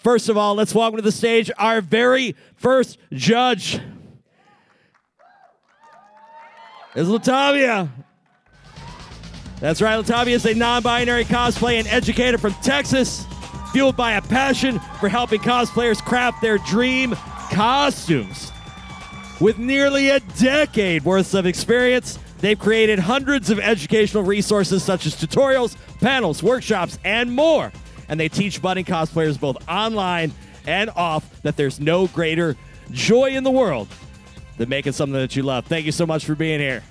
First of all, let's welcome to the stage our very first judge. It's Latavia. That's right, Latavia is a non-binary cosplay and educator from Texas, fueled by a passion for helping cosplayers craft their dream costumes. With nearly a decade worth of experience, they've created hundreds of educational resources such as tutorials, panels, workshops, and more. And they teach budding cosplayers both online and off that there's no greater joy in the world than making something that you love. Thank you so much for being here.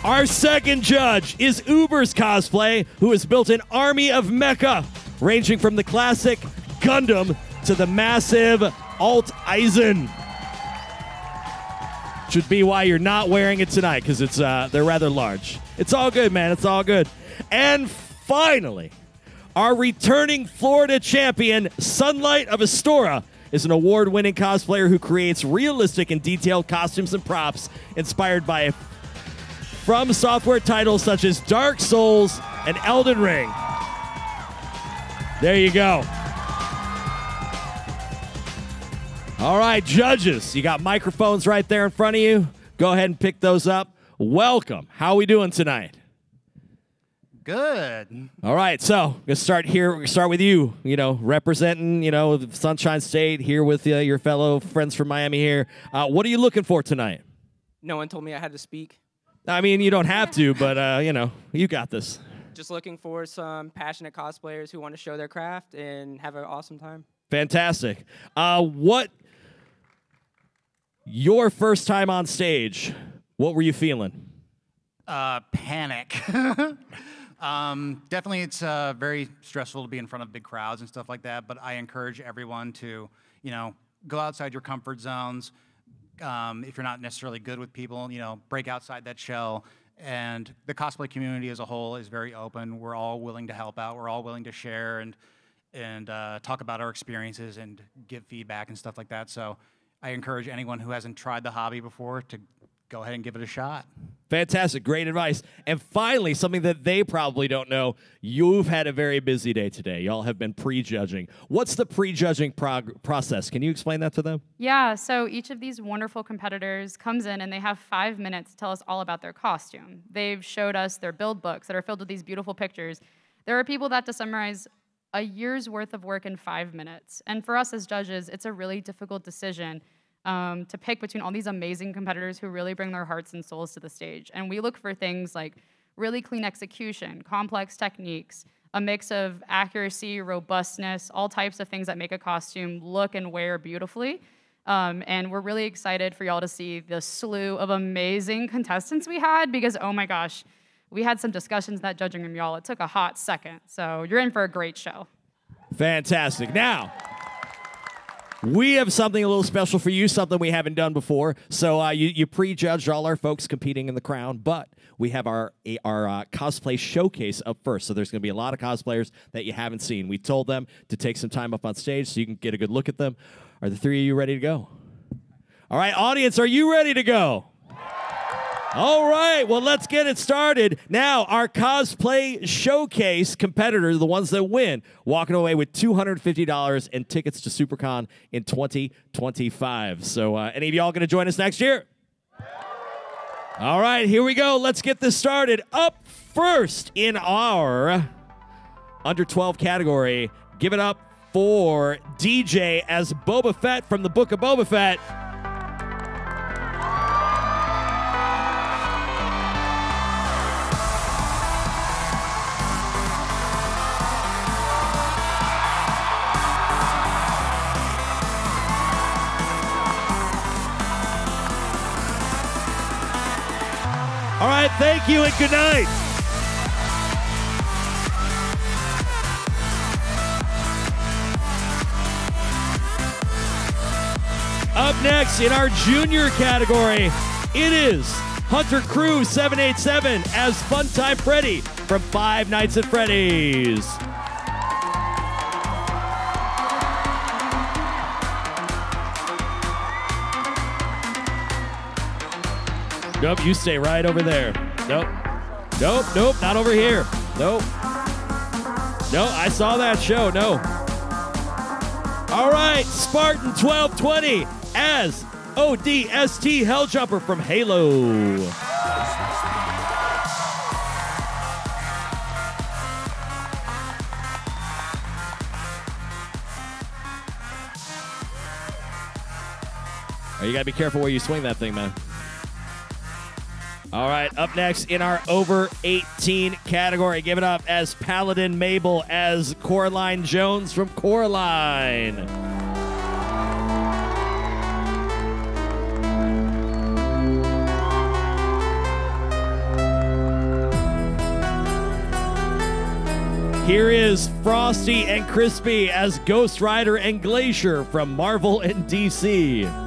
Our second judge is Uber's Cosplay, who has built an army of mecha, ranging from the classic Gundam to the massive Alt Eisen. Should be why you're not wearing it tonight, because it's they're rather large. It's all good, man. It's all good. And finally, our returning Florida champion, Sunlight of Astoria, is an award-winning cosplayer who creates realistic and detailed costumes and props inspired by from software titles such as Dark Souls and Elden Ring. There you go. All right, judges, you got microphones right there in front of you. Go ahead and pick those up. Welcome. How are we doing tonight? Good. All right, so we're gonna start here. We're gonna start with you. You know, representing Sunshine State here with your fellow friends from Miami here. What are you looking for tonight? No one told me I had to speak. I mean, you don't have to, but you got this. Just looking for some passionate cosplayers who want to show their craft and have an awesome time. Fantastic. What your first time on stage? What were you feeling? Panic. Definitely, it's very stressful to be in front of big crowds and stuff like that, but I encourage everyone to, go outside your comfort zones. If you're not necessarily good with people, break outside that shell. And the cosplay community as a whole is very open. We're all willing to help out. We're all willing to share and talk about our experiences and give feedback and stuff like that. So I encourage anyone who hasn't tried the hobby before to go ahead and give it a shot. Fantastic. Great advice. And finally, something that they probably don't know, you've had a very busy day today. Y'all have been prejudging. What's the prejudging process? Can you explain that to them? Yeah, so each of these wonderful competitors comes in and they have 5 minutes to tell us all about their costume. They've showed us their build books that are filled with these beautiful pictures. There are people that have to summarize a year's worth of work in 5 minutes. And for us as judges, it's a really difficult decision to pick between all these amazing competitors who really bring their hearts and souls to the stage. And we look for things like really clean execution, complex techniques, a mix of accuracy, robustness, all types of things that make a costume look and wear beautifully. And we're really excited for y'all to see the slew of amazing contestants we had because, oh my gosh, we had some discussions in that judging room, y'all. It took a hot second. So you're in for a great show. Fantastic. Now, we have something a little special for you, something we haven't done before. So you prejudged all our folks competing in the crown, but we have our cosplay showcase up first. So there's going to be a lot of cosplayers that you haven't seen. We told them to take some time up on stage so you can get a good look at them. Are the three of you ready to go? All right, audience, are you ready to go? All right, well, let's get it started. Now, our cosplay showcase competitors, the ones that win, walking away with $250 and tickets to Supercon in 2025. So any of y'all going to join us next year? All right, here we go. Let's get this started. Up first in our under 12 category, give it up for DJ as Boba Fett from the Book of Boba Fett. All right, thank you and good night. Up next in our junior category, it is Hunter Crew 787 as Funtime Freddy from Five Nights at Freddy's. Nope, you stay right over there. Nope. Nope, nope, not over here. Nope. No, I saw that show. No. All right, Spartan 1220 as ODST Helljumper from Halo. Oh, you gotta be careful where you swing that thing, man. All right, up next in our over 18 category, give it up as Paladin Mabel as Coraline Jones from Coraline. Here is Frosty and Crispy as Ghost Rider and Glacier from Marvel and DC.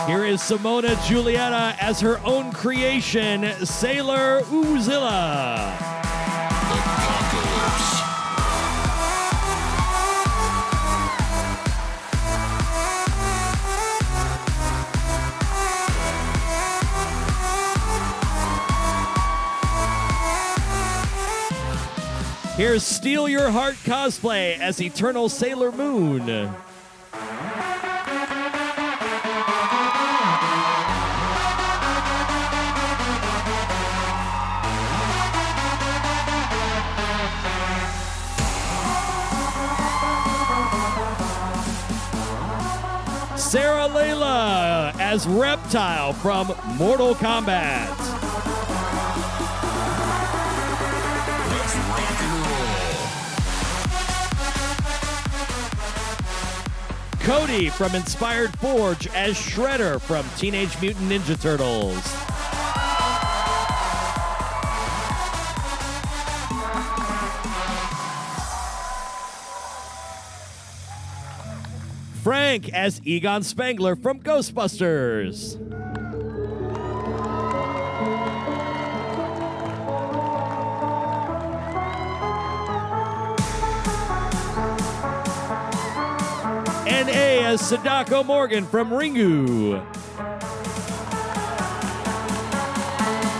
Here is Simona Giulietta as her own creation, Sailor Uzilla. Here's Steal Your Heart Cosplay as Eternal Sailor Moon. Sarah Layla as Reptile from Mortal Kombat. Let's rock and roll. Cody from Inspired Forge as Shredder from Teenage Mutant Ninja Turtles. Frank as Egon Spengler from Ghostbusters. N.A. as Sadako Morgan from Ringu.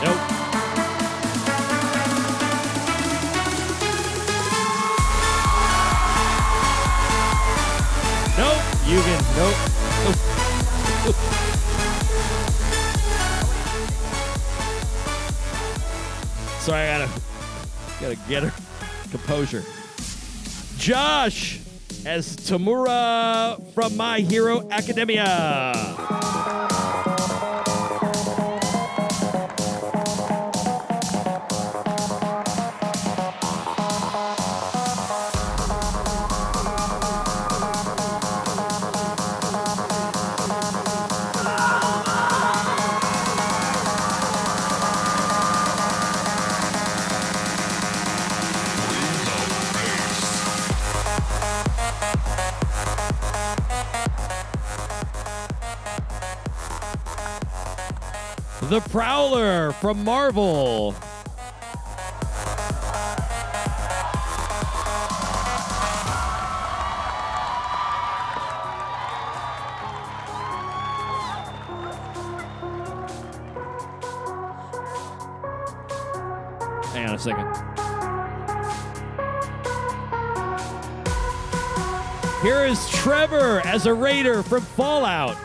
Nope. Nope. You can, nope. Sorry, I gotta get her composure. Josh as Tamura from My Hero Academia. The Prowler from Marvel. Hang on a second. Here is Trevor as a raider from Fallout.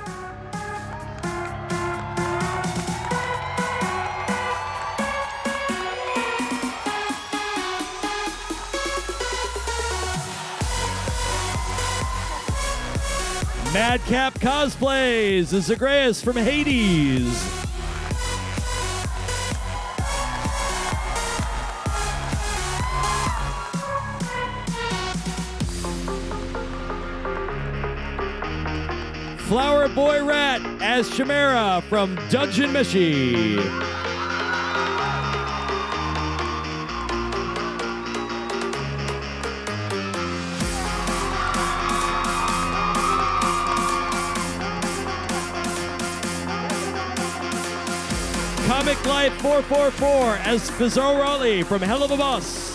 Madcap Cosplays as Zagreus from Hades. Flower Boy Rat as Chimera from Dungeon Meshi. Comic Life 444 as Bizarro Raleigh from Hell of a Boss.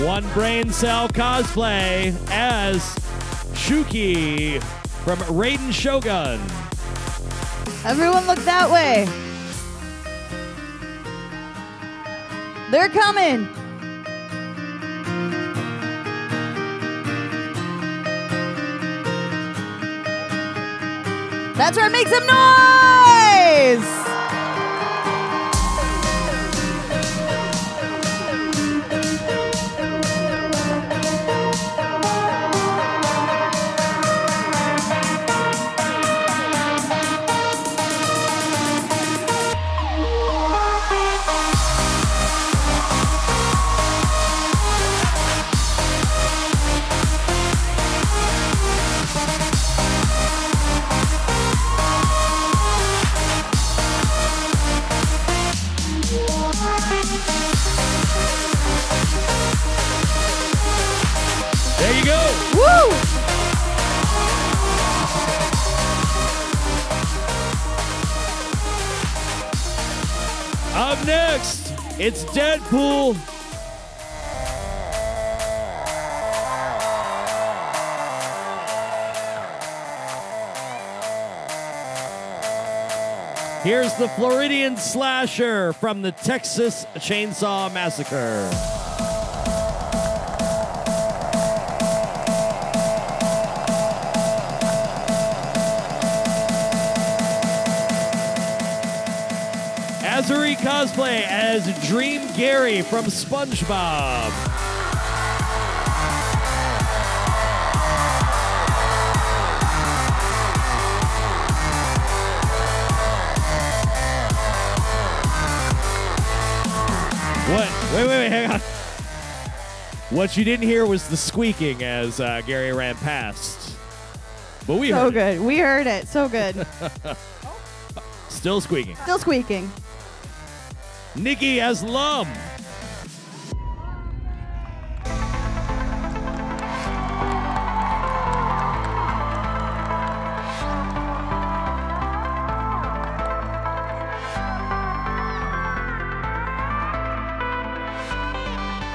One Brain Cell Cosplay as Shuki from Raiden Shogun. Everyone look that way. They're coming. That's right, make some noise! There you go. Woo! Up next, it's Deadpool. Here's the Floridian Slasher from the Texas Chainsaw Massacre. Azuri cosplay as Dream Gary from SpongeBob. What? Wait, hang on. What you didn't hear was the squeaking as Gary ran past. But we So heard good. We heard it. So good. it. Still squeaking. Still squeaking. Nikki as Lum.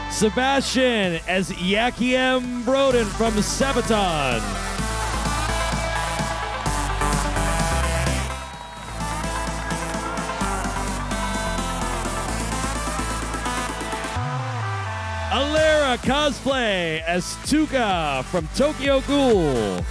Sebastian as Yakiem Broden from Sabaton. Alera cosplay as Tuka from Tokyo Ghoul.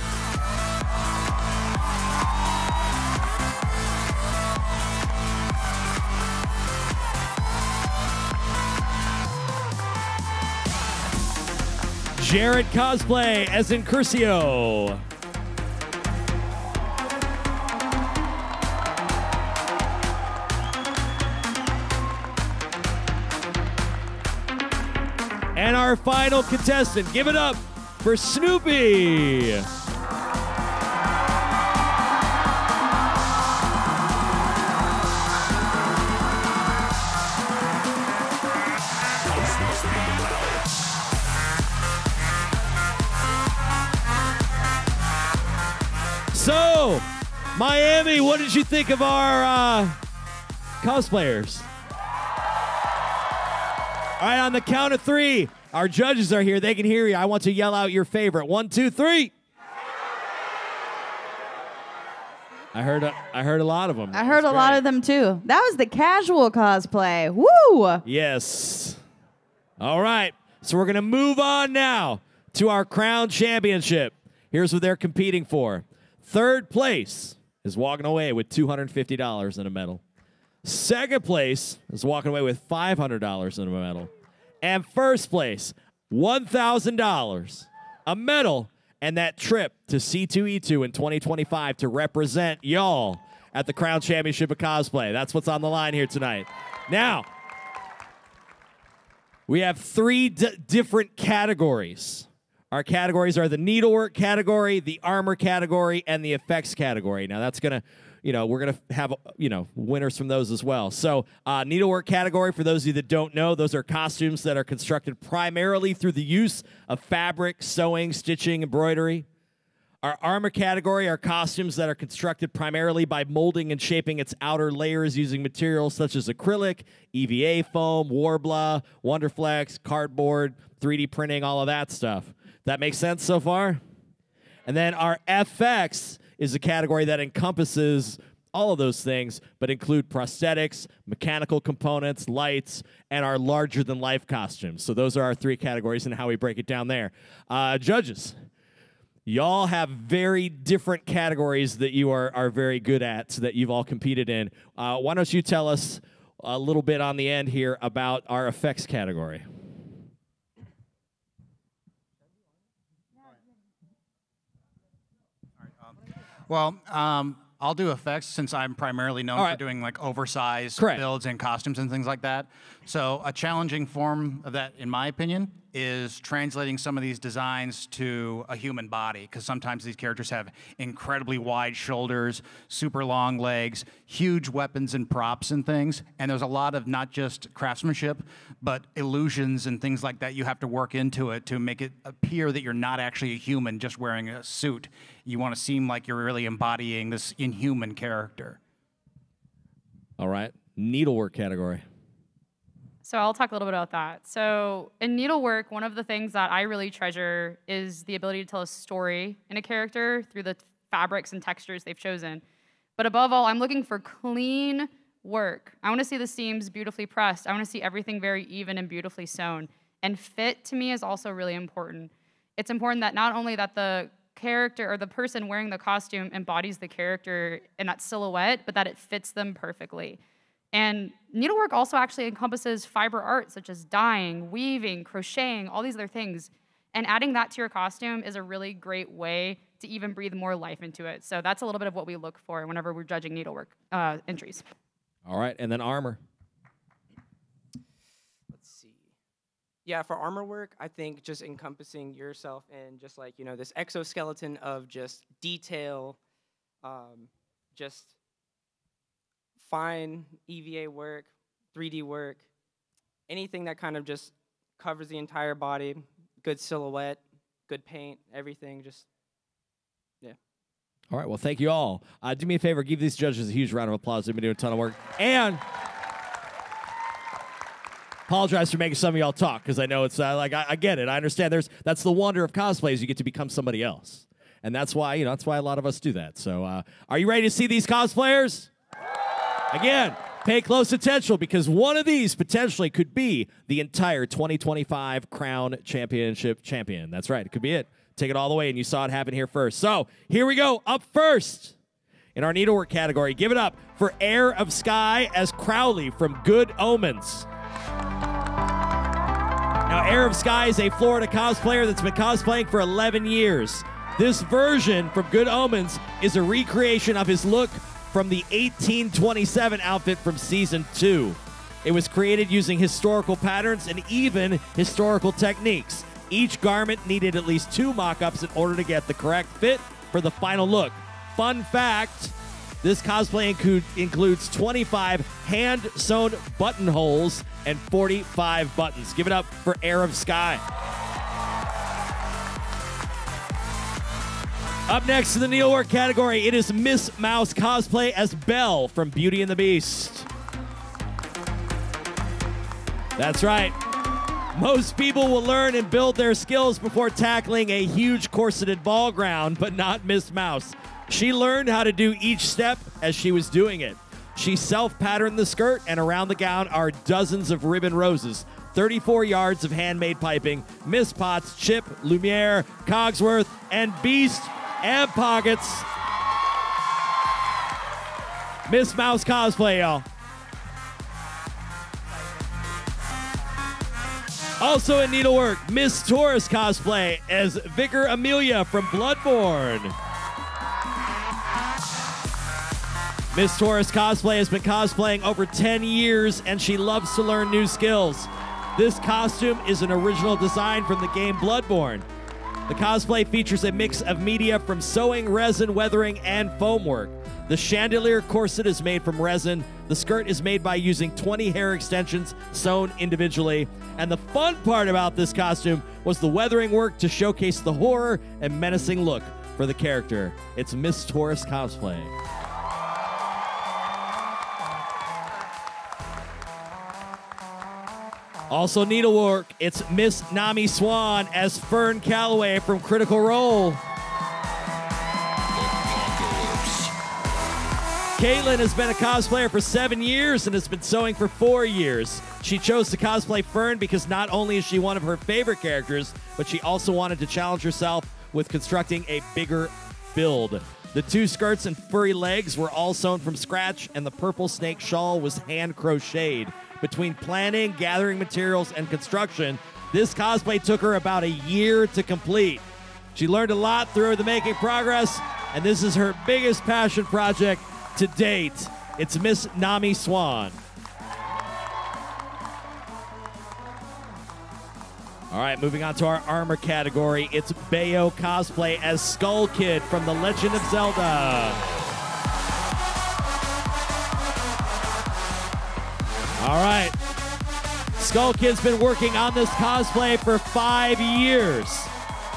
Jared cosplay as Incursio. And our final contestant, give it up for Snoopy. So, Miami, what did you think of our cosplayers? All right, on the count of three, our judges are here. They can hear you. I want to yell out your favorite. 1, 2, 3. I heard a lot of them. I heard a lot of them too. That was the casual cosplay. Woo! Yes. All right. So we're going to move on now to our Crown Championship. Here's what they're competing for. Third place is walking away with $250 in a medal. Second place is walking away with $500 in a medal. And first place, $1,000, a medal, and that trip to C2E2 in 2025 to represent y'all at the Crown Championship of Cosplay. That's what's on the line here tonight. Now, we have three different categories. Our categories are the needlework category, the armor category, and the effects category. Now, that's going to, we're going to have, winners from those as well. So, needlework category, for those of you that don't know, those are costumes that are constructed primarily through the use of fabric, sewing, stitching, embroidery. Our armor category are costumes that are constructed primarily by molding and shaping its outer layers using materials such as acrylic, EVA foam, Warbla, Wonderflex, cardboard, 3D printing, all of that stuff. That makes sense so far? And then our FX is a category that encompasses all of those things, but include prosthetics, mechanical components, lights, and our larger-than-life costumes. So those are our 3 categories and how we break it down there. Judges, y'all have very different categories that you are very good at, so that you've all competed in. Why don't you tell us a little bit on the end here about our effects category? Well, I'll do effects since I'm primarily known for doing like oversized builds and costumes and things like that. So a challenging form of that, in my opinion, is translating some of these designs to a human body, because sometimes these characters have incredibly wide shoulders, super long legs, huge weapons and props and things, and there's a lot of not just craftsmanship, but illusions and things like that you have to work into it to make it appear that you're not actually a human just wearing a suit. You want to seem like you're really embodying this inhuman character. All right, needlework category. So I'll talk a little bit about that. So in needlework, one of the things that I really treasure is the ability to tell a story in a character through the fabrics and textures they've chosen. But above all, I'm looking for clean work. I want to see the seams beautifully pressed. I want to see everything very even and beautifully sewn. And fit, to me, is also really important. It's important that not only that the character or the person wearing the costume embodies the character in that silhouette, but that it fits them perfectly. And needlework also actually encompasses fiber art, such as dyeing, weaving, crocheting, all these other things. And adding that to your costume is a really great way to even breathe more life into it. So that's a little bit of what we look for whenever we're judging needlework entries. All right, and then armor. Let's see. Yeah, for armor work, I think just encompassing yourself in just like, this exoskeleton of just detail, just fine EVA work, 3D work, anything that kind of just covers the entire body, good silhouette, good paint, everything, just, yeah. All right, well, thank you all. Do me a favor, give these judges a huge round of applause. They've been doing a ton of work. And apologize for making some of y'all talk, because I know it's I get it. I understand. That's the wonder of cosplay, is you get to become somebody else. And that's why, that's why a lot of us do that. So are you ready to see these cosplayers? Again, pay close attention, because one of these potentially could be the entire 2025 Crown Championship champion. That's right. It could be it. Take it all the way, and you saw it happen here first. So here we go. Up first in our needlework category, give it up for Heir of Sky as Crowley from Good Omens. Now, Heir of Sky is a Florida cosplayer that's been cosplaying for 11 years. This version from Good Omens is a recreation of his look from the 1827 outfit from Season 2. It was created using historical patterns and even historical techniques. Each garment needed at least 2 mock-ups in order to get the correct fit for the final look. Fun fact, this cosplay includes 25 hand-sewn buttonholes and 45 buttons. Give it up for Heir of Sky. Up next in the needlework category, it is Miss Mouse cosplay as Belle from Beauty and the Beast. That's right. Most people will learn and build their skills before tackling a huge corseted ball ground, but not Miss Mouse. She learned how to do each step as she was doing it. She self-patterned the skirt, and around the gown are dozens of ribbon roses, 34 yards of handmade piping, Miss Potts, Chip, Lumiere, Cogsworth, and Beast and pockets. Miss Mouse cosplay, y'all. Also in needlework, Miss Taurus cosplay as Vicar Amelia from Bloodborne. Miss Taurus cosplay has been cosplaying over 10 years, and she loves to learn new skills. This costume is an original design from the game Bloodborne. The cosplay features a mix of media from sewing, resin, weathering, and foam work. The chandelier corset is made from resin. The skirt is made by using 20 hair extensions sewn individually. And the fun part about this costume was the weathering work to showcase the horror and menacing look. for the character. It's Miss Taurus Cosplay. Also needlework, it's Miss Nami Swan as Fern Calloway from Critical Role. Caitlin has been a cosplayer for 7 years and has been sewing for 4 years. She chose to cosplay Fern because not only is she one of her favorite characters, but she also wanted to challenge herself with constructing a bigger build. The 2 skirts and furry legs were all sewn from scratch, and the purple snake shawl was hand crocheted. Between planning, gathering materials, and construction, this cosplay took her about a year to complete. She learned a lot through the making progress, and this is her biggest passion project to date. It's Miss Nami Swan. All right, moving on to our armor category. It's Bayo Cosplay as Skull Kid from The Legend of Zelda. All right. Skull Kid's been working on this cosplay for 5 years.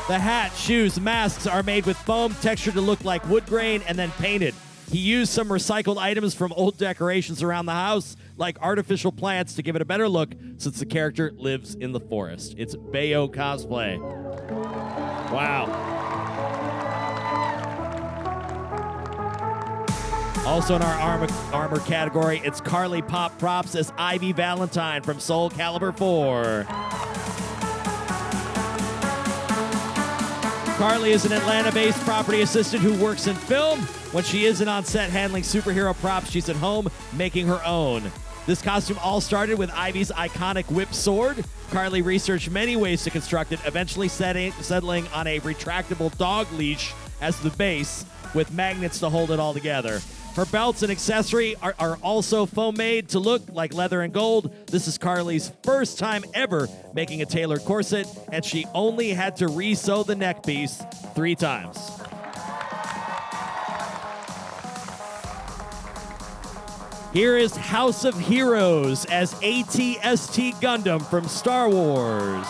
The hat, shoes, masks are made with foam textured to look like wood grain and then painted. He used some recycled items from old decorations around the house, like artificial plants, to give it a better look since the character lives in the forest. It's Bayo Cosplay. Wow. Also in our armor category, it's Carly Pop Props as Ivy Valentine from Soul Calibur 4. Carly is an Atlanta-based property assistant who works in film. When she isn't on set handling superhero props, she's at home making her own. This costume all started with Ivy's iconic whip sword. Carly researched many ways to construct it, eventually settling on a retractable dog leash as the base with magnets to hold it all together. Her belts and accessory are also foam made to look like leather and gold. This is Carly's first time ever making a tailored corset, and she only had to re-sew the neck piece 3 times. Here is House of Heroes as AT-ST Gundam from Star Wars.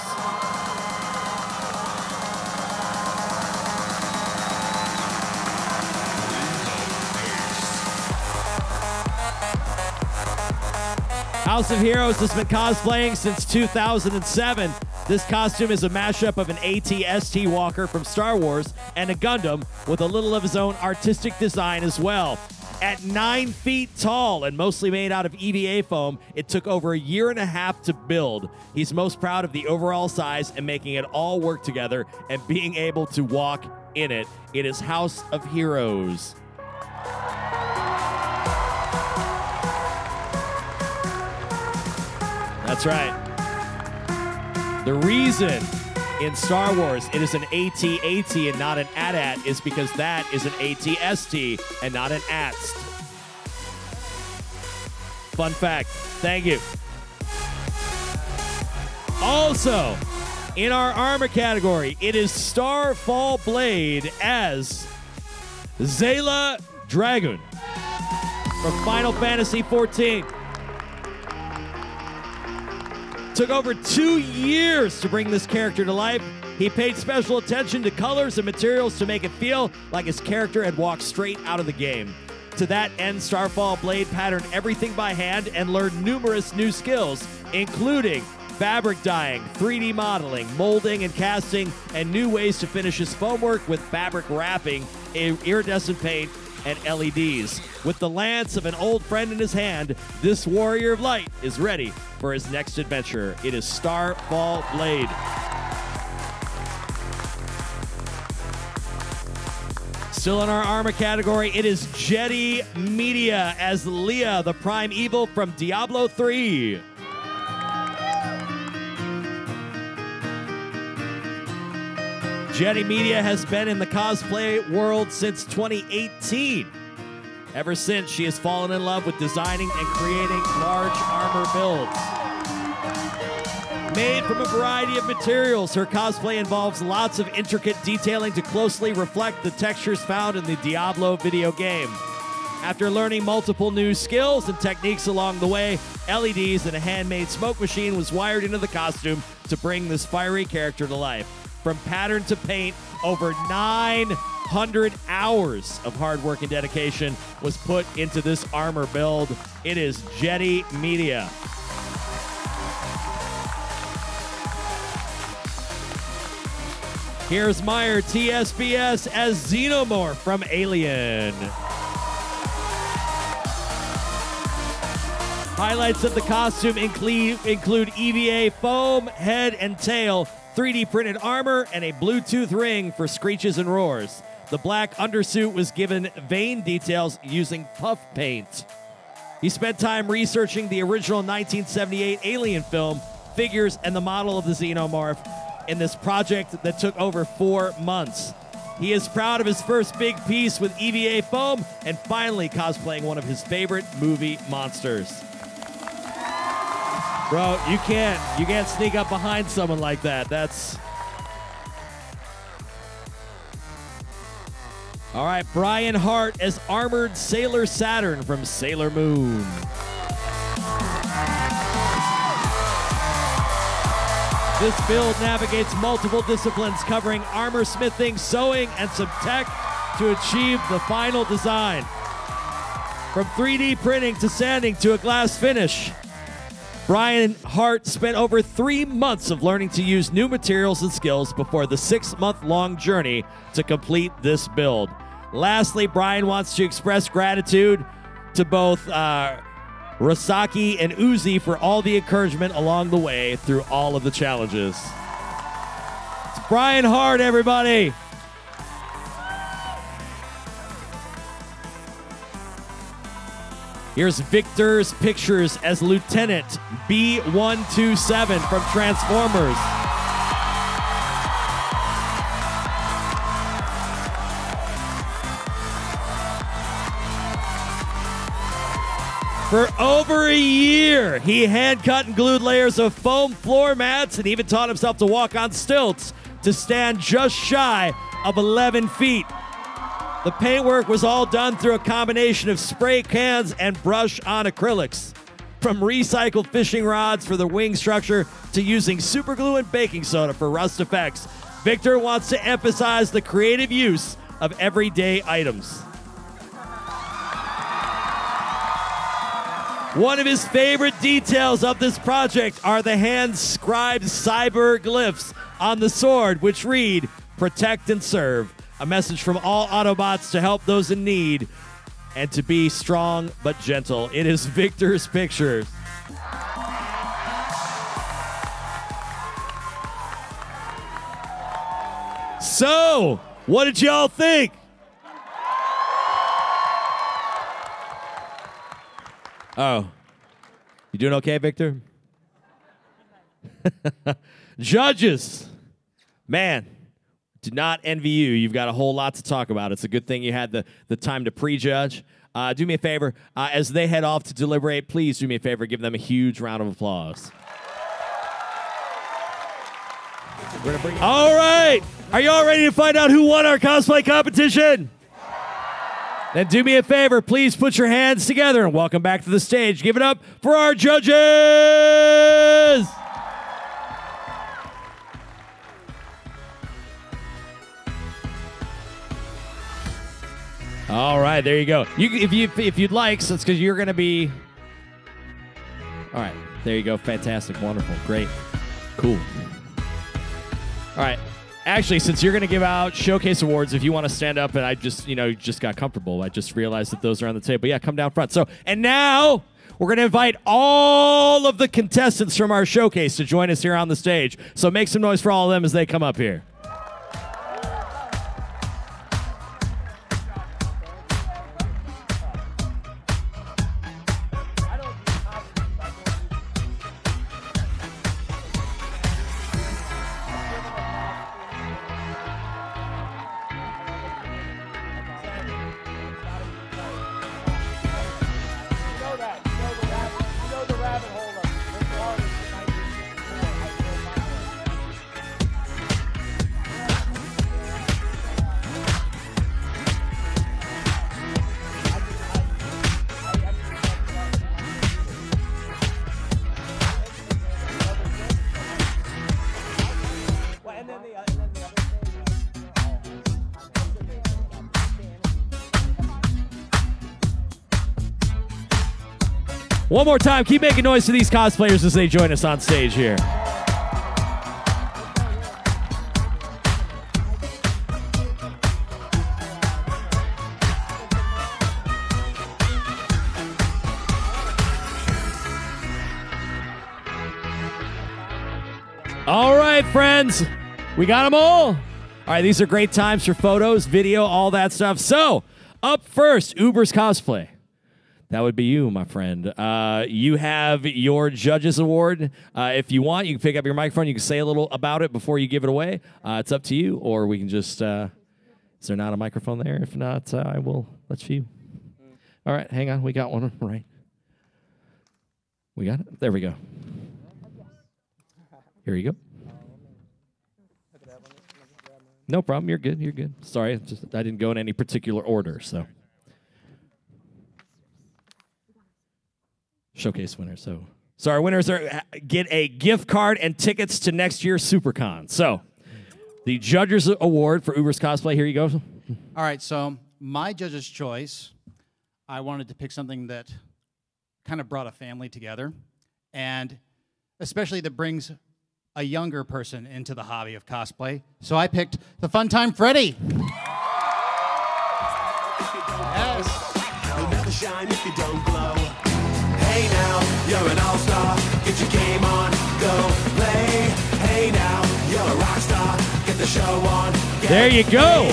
House of Heroes has been cosplaying since 2007. This costume is a mashup of an AT-ST walker from Star Wars and a Gundam with a little of his own artistic design as well. At 9 feet tall and mostly made out of EVA foam, it took over a year and a half to build. He's most proud of the overall size and making it all work together and being able to walk in it. It is House of Heroes. That's right. The reason in Star Wars it is an AT-AT and not an AT-AT is because that is an AT-ST and not an ATST. Fun fact. Thank you. Also, in our armor category, it is Starfall Blade as Zayla Dragoon from Final Fantasy XIV. Took over 2 years to bring this character to life. He paid special attention to colors and materials to make it feel like his character had walked straight out of the game. To that end, Starfall Blade patterned everything by hand and learned numerous new skills, including fabric dyeing, 3D modeling, molding and casting, and new ways to finish his foam work with fabric wrapping, iridescent paint, and LEDs. With the lance of an old friend in his hand, this warrior of light is ready for his next adventure. It is Starfall Blade. Still in our armor category, it is Jetty Media as Leah, the prime evil from Diablo 3. Jetty Media has been in the cosplay world since 2018. Ever since, she has fallen in love with designing and creating large armor builds. Made from a variety of materials, her cosplay involves lots of intricate detailing to closely reflect the textures found in the Diablo video game. After learning multiple new skills and techniques along the way, LEDs and a handmade smoke machine was wired into the costume to bring this fiery character to life. From pattern to paint, over 9 500 hours of hard work and dedication was put into this armor build. It is Jetty Media. Here's Meyer TSBS as Xenomorph from Alien. Highlights of the costume include EVA foam, head and tail, 3D printed armor, and a Bluetooth ring for screeches and roars. The black undersuit was given vein details using puff paint. He spent time researching the original 1978 Alien film, figures, and the model of the Xenomorph in this project that took over 4 months. He is proud of his first big piece with EVA foam and finally cosplaying one of his favorite movie monsters. Bro, you can't sneak up behind someone like that. That's... All right, Brian Hart as Armored Sailor Saturn from Sailor Moon. This build navigates multiple disciplines covering armor smithing, sewing, and some tech to achieve the final design. From 3D printing to sanding to a glass finish, Brian Hart spent over 3 months of learning to use new materials and skills before the 6-month-long journey to complete this build. Lastly, Brian wants to express gratitude to both Rasaki and Uzi for all the encouragement along the way through all of the challenges. It's Brian Hart, everybody. Here's Victor's pictures as Lieutenant B127 from Transformers. For over a year, he hand-cut and glued layers of foam floor mats and even taught himself to walk on stilts to stand just shy of 11 feet. The paintwork was all done through a combination of spray cans and brush-on acrylics. From recycled fishing rods for the wing structure to using super glue and baking soda for rust effects, Victor wants to emphasize the creative use of everyday items. One of his favorite details of this project are the hand-scribed cyber glyphs on the sword, which read, "Protect and serve," a message from all Autobots to help those in need and to be strong but gentle. It is Victor's pictures. So, what did y'all think? Oh, you doing okay, Victor? Judges, man, do not envy you. You've got a whole lot to talk about. It's a good thing you had the time to prejudge. Do me a favor, as they head off to deliberate, please do me a favor, give them a huge round of applause. All right, are you all ready to find out who won our cosplay competition? Then do me a favor, please put your hands together and welcome back to the stage. Give it up for our judges! All right, there you go. If you'd like, so it's because you're going to be... All right, there you go. Fantastic, wonderful, great, cool. All right. Actually, since you're going to give out showcase awards, if you want to stand up, and I just, just got comfortable. I just realized that those are on the table. Yeah, come down front. So, and now we're going to invite all of the contestants from our showcase to join us here on the stage. So make some noise for all of them as they come up here. One more time, keep making noise for these cosplayers as they join us on stage here. All right, friends, we got them all. All right, these are great times for photos, video, all that stuff. So, up first, Uber's Cosplay. That would be you, my friend. You have your Judges Award. If you want, you can pick up your microphone. You can say a little about it before you give it away. It's up to you, or we can just... is there not a microphone there? If not, I will let you. All right, hang on. We got one right. We got it? There we go. Here you go. No problem. You're good. You're good. Sorry, I didn't go in any particular order, so... Showcase winners. So our winners get a gift card and tickets to next year's Supercon. So the Judges Award for Uber's Cosplay. Here you go. All right, so my judge's choice, I wanted to pick something that kind of brought a family together, and especially that brings a younger person into the hobby of cosplay. So I picked the Fun Time Freddy. Yes. You'll never shine if you don't glow. Hey now, you're an all-star. Get your game on, go play. Hey now, you're a rock star. Get the show on. There you go.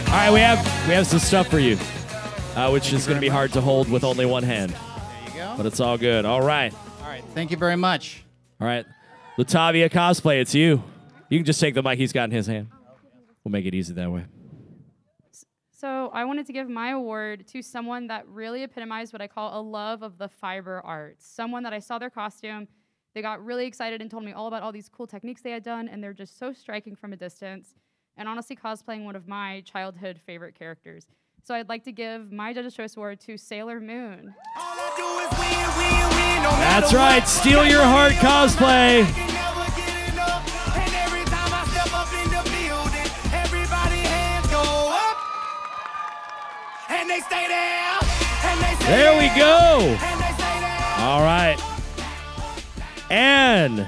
All right, we have some stuff for you, which is going to be hard to hold with only one hand. There you go. But it's all good. All right. All right, thank you very much. All right. Latavia Cosplay, it's you. You can just take the mic he's got in his hand. We'll make it easy that way. So I wanted to give my award to someone that really epitomized what I call a love of the fiber arts. Someone that I saw their costume, they got really excited and told me all about all these cool techniques they had done, and they're just so striking from a distance, and honestly cosplaying one of my childhood favorite characters. So I'd like to give my Judge's Choice Award to Sailor Moon. That's right, Steal Your Heart Cosplay. There we go. All right. And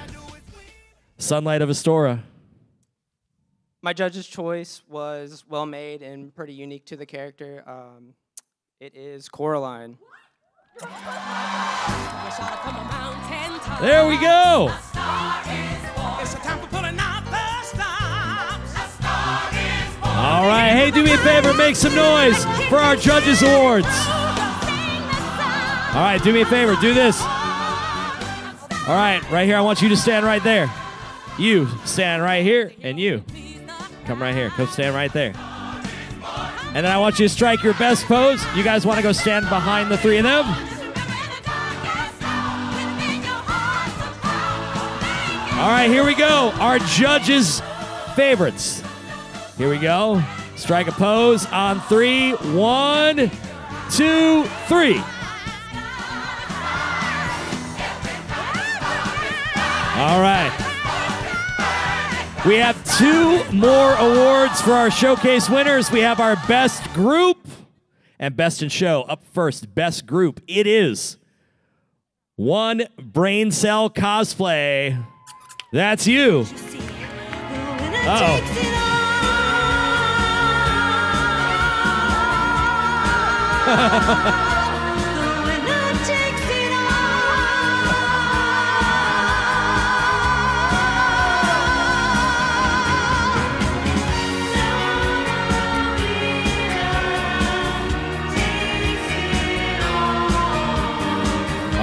Sunlight of Astora. My Judge's Choice was well made and pretty unique to the character. It is Coraline. There we go. All right, hey, do me a favor, make some noise for our Judges Awards. All right, do me a favor, do this. All right, right here, I want you to stand right there. You stand right here, and you come right here. Come stand right there. And then I want you to strike your best pose. You guys want to go stand behind the three of them? All right, here we go. Our judges' favorites. Here we go. Strike a pose on 3. 1, 2, 3. All right. We have 2 more awards for our showcase winners. We have our best group and best in show. Up first, best group. It is One Brain Cell Cosplay. That's you. Uh-oh.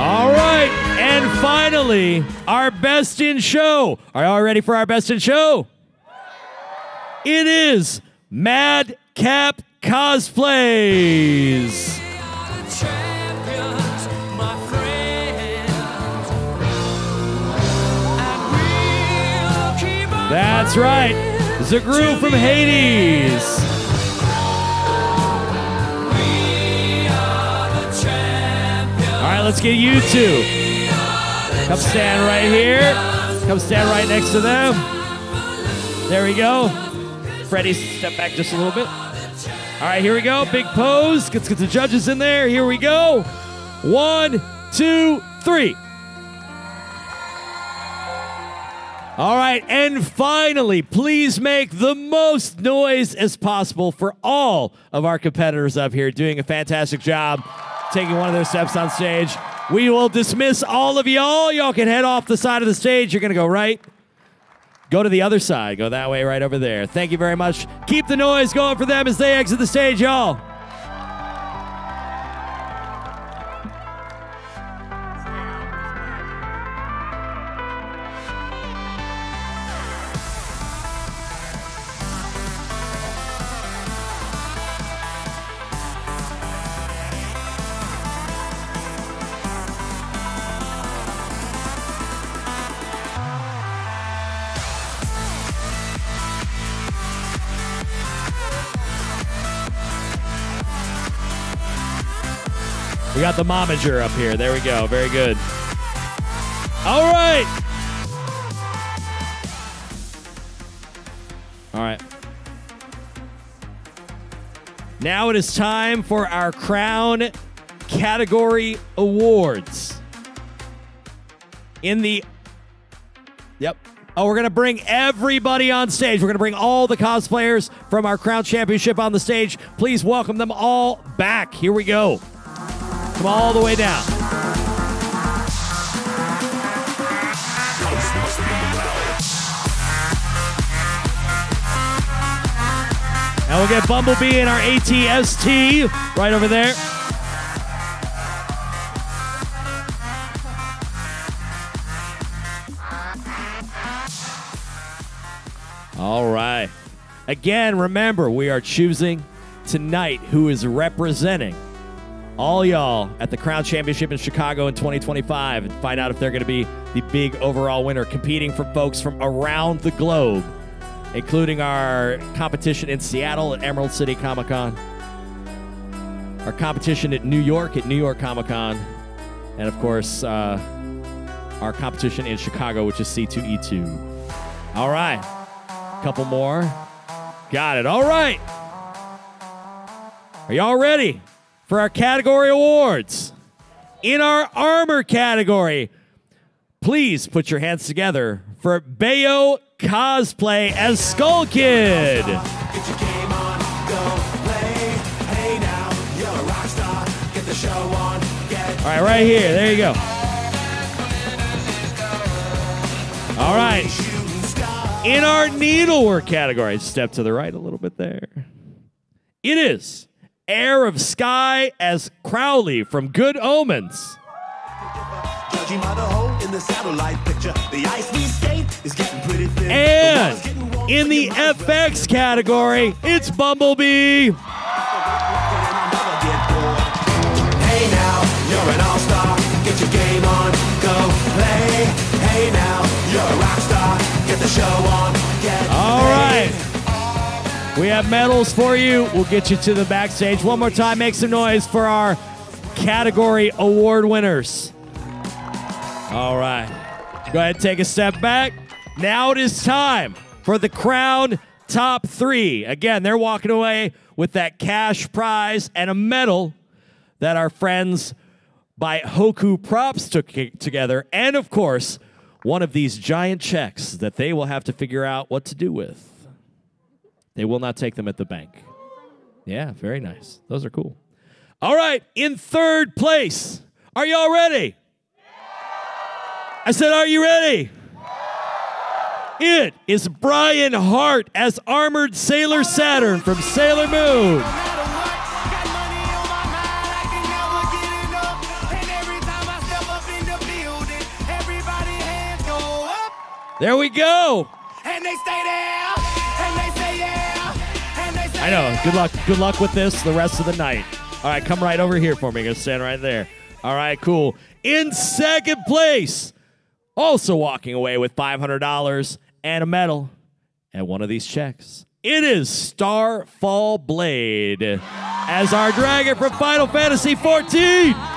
All right, and finally, our best in show. Are y'all ready for our best in show? It is Madcap Cosplays. That's right, Zagru from Hades. All right, let's get you two. Come stand right here. Come stand right next to them. There we go. Freddie, step back just a little bit. All right, here we go. Big pose. Let's get the judges in there. Here we go. 1, 2, 3. All right, and finally, please make the most noise as possible for all of our competitors up here doing a fantastic job, taking one of their steps on stage. We will dismiss all of y'all. Y'all can head off the side of the stage. You're going to go right. Go to the other side. Go that way right over there. Thank you very much. Keep the noise going for them as they exit the stage, y'all. We got the momager up here. There we go. Very good. All right. All right. Now it is time for our Crown Category Awards. Yep. Oh, we're going to bring everybody on stage. We're going to bring all the cosplayers from our Crown Championship on the stage. Please welcome them all back. Here we go. Come all the way down. And we'll get Bumblebee and our ATST right over there. All right. Again, remember, we are choosing tonight who is representing all y'all at the Crown Championship in Chicago in 2025 and find out if they're going to be the big overall winner, competing for folks from around the globe, including our competition in Seattle at Emerald City Comic-Con, our competition at New York Comic-Con, and of course, our competition in Chicago, which is C2E2. All right. Couple more. Got it. All right. Are y'all ready for our category awards? In our armor category, please put your hands together for Bayo Cosplay as Skull Kid. Get your game on, go play. Hey now, you're a rock star. Get the show on, get. All right, right here. There you go. All right. In our needlework category, step to the right a little bit there. It is Heir of Sky as Crowley from Good Omens. Judging by the hole in the satellite picture, the ice we skate is getting pretty thin. And in the FX category, it's Bumblebee. Hey now, you're an all-star. Get your game on, go play. Hey now, you're a rock star. Get the show on, get All right. We have medals for you. We'll get you to the backstage. One more time, make some noise for our category award winners. All right. Go ahead and take a step back. Now it is time for the Crown Top 3. Again, they're walking away with that cash prize and a medal that our friends by Hoku Props took together. And, of course, one of these giant checks that they will have to figure out what to do with. They will not take them at the bank. Yeah, very nice. Those are cool. All right, in third place. Are y'all ready? I said, are you ready? It is Brian Hart as Armored Sailor Saturn from Sailor Moon. There we go. And they stay there. And they say yeah. And they say I know. Good luck. Good luck with this the rest of the night. All right, come right over here for me. I'm going to stand right there. All right, cool. In second place, also walking away with $500 and a medal and one of these checks, it is Starfall Blade as our dragon from Final Fantasy XIV.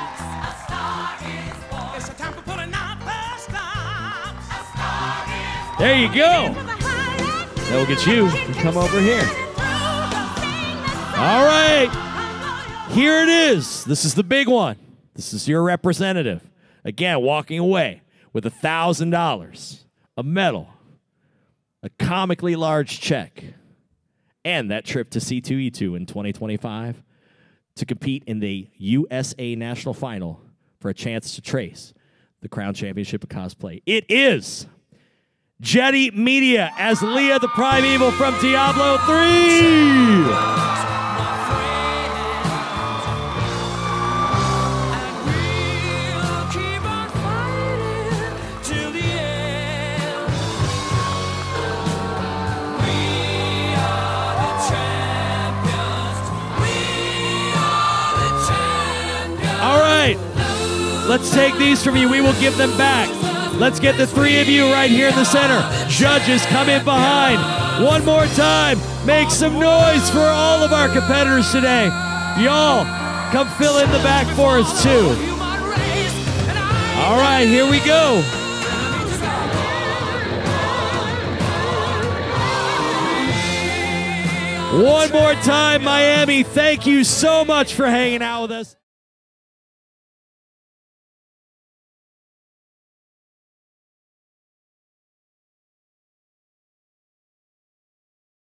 There you go. That will get you to come over here. All right. Here it is. This is the big one. This is your representative. Again, walking away with $1,000, a medal, a comically large check, and that trip to C2E2 in 2025 to compete in the USA National Final for a chance to trace the Crown Championship of Cosplay. It is Jetty Media as Leah the Primeval from Diablo 3. Let's take these from you. We will give them back. Let's get the three of you right here in the center. Judges, come in behind. One more time. Make some noise for all of our competitors today. Y'all, come fill in the back for us, too. All right, here we go. One more time, Miami. Thank you so much for hanging out with us.